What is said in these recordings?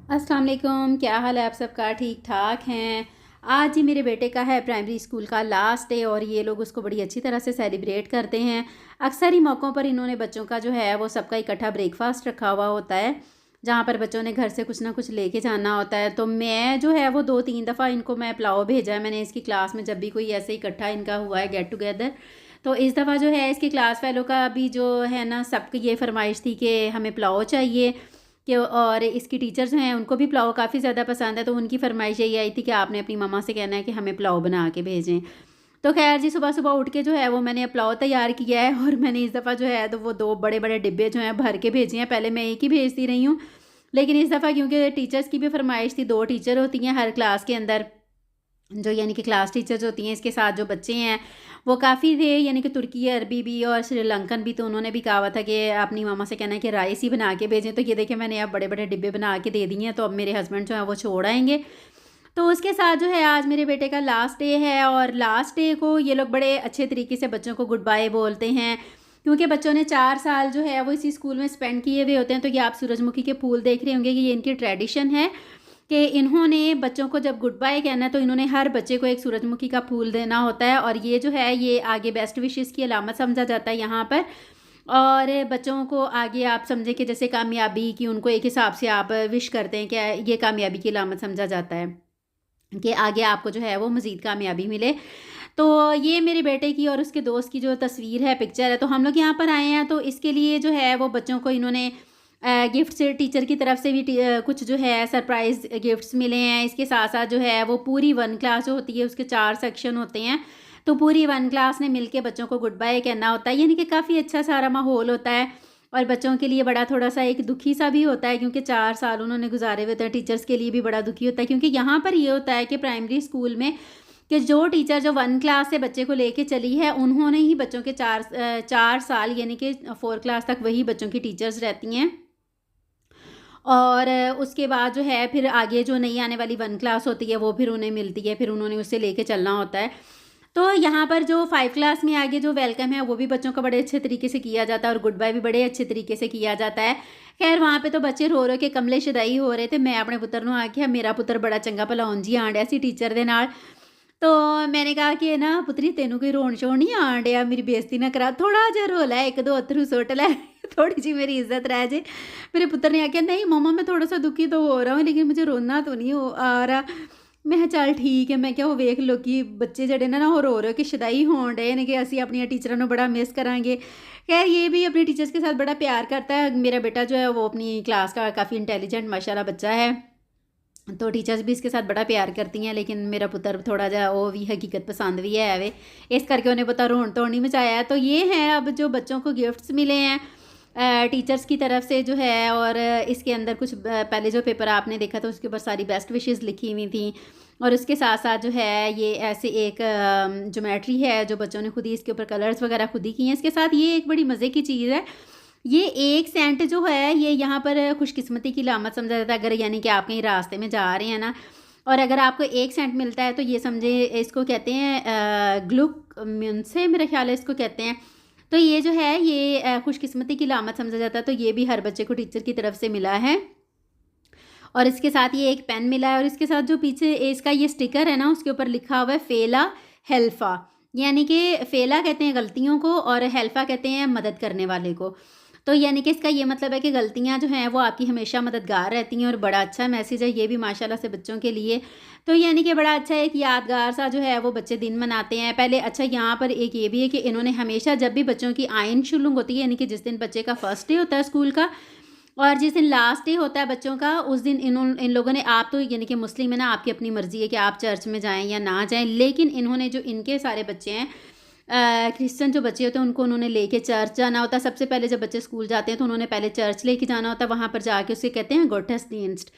अस्सलाम वालेकुम, क्या हाल है आप सबका? ठीक ठाक हैं। आज ही मेरे बेटे का है प्राइमरी स्कूल का लास्ट डे और ये लोग उसको बड़ी अच्छी तरह से सेलिब्रेट करते हैं। अक्सर ही मौक़ों पर इन्होंने बच्चों का जो है वो सबका इकट्ठा ब्रेकफास्ट रखा हुआ होता है, जहाँ पर बच्चों ने घर से कुछ ना कुछ लेके जाना होता है। तो मैं जो है वो 2-3 दफ़ा इनको मैं पुलाव भेजा है मैंने इसकी क्लास में, जब भी कोई ऐसे इकट्ठा इनका हुआ है गेट टुगेदर। तो इस दफ़ा जो है इसकी क्लास फ़ेलो का भी जो है ना, सबकी ये फ़रमाइश थी कि हमें पुलाव चाहिए। कि और इसकी टीचर्स हैं उनको भी पुलाव काफ़ी ज़्यादा पसंद है, तो उनकी फ़रमाइश यही आई थी कि आपने अपनी मम्मा से कहना है कि हमें पुलाव बना के भेजें। तो ख़ैर जी, सुबह-सुबह उठ के जो है वो मैंने पुलाव तैयार किया है और मैंने इस दफ़ा जो है तो वो 2 बड़े-बड़े डिब्बे जो हैं भर के भेजे हैं। पहले मैं एक ही भेजती रही हूँ, लेकिन इस दफ़ा क्योंकि टीचर्स की भी फ़रमाइश थी, 2 टीचर होती हैं हर क्लास के अंदर, जो यानी कि क्लास टीचर्स होती हैं। इसके साथ जो बच्चे हैं वो काफ़ी थे, यानी कि तुर्की, अरबी भी और श्रीलंकन भी। तो उन्होंने भी कहा हुआ था कि अपनी मामा से कहना है कि राइस ही बना के भेजें। तो ये देखिए मैंने अब बड़े-बड़े डिब्बे बना के दे दिए हैं, तो अब मेरे हस्बैंड जो हैं वो छोड़ आएँगे। तो उसके साथ जो है आज मेरे बेटे का लास्ट डे है और लास्ट डे को ये लोग बड़े अच्छे तरीके से बच्चों को गुड बाय बोलते हैं, क्योंकि बच्चों ने 4 साल जो है वो इसी स्कूल में स्पेंड किए हुए होते हैं। तो ये आप सूरजमुखी के फूल देख रहे होंगे कि ये इनकी ट्रेडिशन है कि इन्होंने बच्चों को जब गुड बाय कहना है तो इन्होंने हर बच्चे को एक सूरजमुखी का फूल देना होता है, और ये जो है ये आगे बेस्ट विशेस की अलामत समझा जाता है यहाँ पर। और बच्चों को आगे आप समझें कि जैसे कामयाबी की उनको एक हिसाब से आप विश करते हैं कि ये कामयाबी की अलामत समझा जाता है कि आगे आपको जो है वो मज़ीद कामयाबी मिले। तो ये मेरे बेटे की और उसके दोस्त की जो तस्वीर है, पिक्चर है, तो हम लोग यहाँ पर आए हैं तो इसके लिए जो है वो बच्चों को इन्होंने गिफ्ट से टीचर की तरफ से भी कुछ जो है सरप्राइज़ गिफ्ट्स मिले हैं। इसके साथ-साथ जो है वो पूरी 1 क्लास जो होती है उसके 4 सेक्शन होते हैं। तो पूरी 1 क्लास ने मिलके बच्चों को गुड बाय कहना होता है, यानी कि काफ़ी अच्छा सारा माहौल होता है। और बच्चों के लिए बड़ा थोड़ा-सा एक दुखी सा भी होता है, क्योंकि 4 साल उन्होंने गुज़ारे हुए होते हैं। टीचर्स के लिए भी बड़ा दुखी होता है, क्योंकि यहाँ पर ये होता है कि प्राइमरी स्कूल में कि जो टीचर जो 1 क्लास से बच्चे को लेके चली है, उन्होंने ही बच्चों के 4 साल यानी कि 4 क्लास तक वही बच्चों की टीचर्स रहती हैं। और उसके बाद जो है फिर आगे जो नई आने वाली 1 क्लास होती है वो फिर उन्हें मिलती है, फिर उन्होंने उससे लेके चलना होता है। तो यहाँ पर जो 5 क्लास में आगे जो वेलकम है वो भी बच्चों का बड़े अच्छे तरीके से किया जाता है और गुड बाय भी बड़े अच्छे तरीके से किया जाता है। खैर वहाँ पे तो बच्चे रो-रो के कमले शदाई हो रहे थे। मैं अपने पुत्तर नूं आख्या, मेरा पुत्तर बड़ा चंगा भला ਉਂਝ ही ਆਣ ਡਿਆ ਸੀ टीचर दे नाल। तो मैंने कहा कि ना पुत्री तेनू कोई रोन-शोन नहीं आण डिया, मेरी बेइज़्ज़ती ना करा, थोड़ा जिहा रो लै, 1-2 अत्थरू सुੱਟ ਲੈ, थोड़ी सी मेरी इज़्ज़त रह जे। मेरे पुत्र ने आख्या नहीं मम्मा मैं थोड़ा सा दुखी तो हो रहा हूँ, लेकिन मुझे रोना तो नहीं आ रहा। मैं कहा चल ठीक है। मैं क्या वो वेख लोकी बच्चे जड़े ने ना वो रो के शदाई होण डए ने कि असीं अपनियां टीचरां नूं बड़ा मिस करांगे। खैर ये भी अपने टीचर्स के साथ बड़ा प्यार करता है। मेरा बेटा जो है वो अपनी क्लास का काफ़ी इंटेलिजेंट माशाल्लाह बच्चा है, तो टीचर्स भी इसके साथ बड़ा प्यार करती हैं। लेकिन मेरा पुत्र थोड़ा जा वो भी हकीकत पसंद भी है वे, इस करके उन्हें पता रोन धोन नहीं मचाया है। तो ये है अब जो बच्चों को गिफ्ट्स मिले हैं टीचर्स की तरफ से जो है। और इसके अंदर कुछ पहले जो पेपर आपने देखा था उसके ऊपर सारी बेस्ट विशेस लिखी हुई थी, और उसके साथ साथ जो है ये ऐसे एक ज्योमेट्री है जो बच्चों ने खुद ही इसके ऊपर कलर्स वगैरह खुद ही किए हैं। इसके साथ ये एक बड़ी मज़े की चीज़ है, ये 1 सेंट जो है ये यहाँ पर खुशकिस्मती की अलामत समझा जाता है। अगर यानी कि आप कहीं रास्ते में जा रहे हैं ना, और अगर आपको 1 सेंट मिलता है तो ये समझे इसको कहते हैं ग्लुक मुनसे, मेरा ख्याल है इसको कहते हैं। तो ये जो है ये खुशकिस्मती की अलामत समझा जाता है। तो ये भी हर बच्चे को टीचर की तरफ से मिला है, और इसके साथ ये एक पेन मिला है, और इसके साथ जो पीछे इसका ये स्टिकर है ना उसके ऊपर लिखा हुआ है फेला हेल्फा, यानी कि फेला कहते हैं गलतियों को और हेल्फा कहते हैं मदद करने वाले को। तो यानी कि इसका ये मतलब है कि गलतियाँ जो हैं वो आपकी हमेशा मददगार रहती हैं, और बड़ा अच्छा मैसेज है ये भी माशाल्लाह से बच्चों के लिए। तो यानी कि बड़ा अच्छा एक यादगार सा जो है वो बच्चे दिन मनाते हैं। पहले अच्छा यहाँ पर एक ये भी है कि इन्होंने हमेशा जब भी बच्चों की आइन शुरू होती है, यानी कि जिस दिन बच्चे का फर्स्ट डे होता है स्कूल का और जिस दिन लास्ट डे होता है बच्चों का, उस दिन इन लोगों ने, आप तो यानी कि मुस्लिम है ना, आपकी अपनी मर्ज़ी है कि आप चर्च में जाएँ या ना जाएँ, लेकिन इन्होंने जो इनके सारे बच्चे हैं क्रिश्चियन जो बच्चे होते हैं उनको उन्होंने लेके चर्च जाना होता है। सबसे पहले जब बच्चे स्कूल जाते हैं तो उन्होंने पहले चर्च लेके जाना होता है, वहाँ पर जाके उसे कहते हैं गोटेस्टियंस्ट।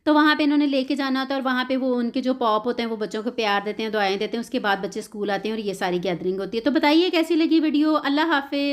तो वहाँ पे इन्होंने लेके जाना होता है, और वहाँ पे वो उनके जो पॉप होते हैं वो बच्चों को प्यार देते हैं, दुआएँ देते हैं। उसके बाद बच्चे स्कूल आते हैं और ये सारी गैदरिंग होती है। तो बताइए कैसी लगी वीडियो? अल्लाह हाफ़िज़।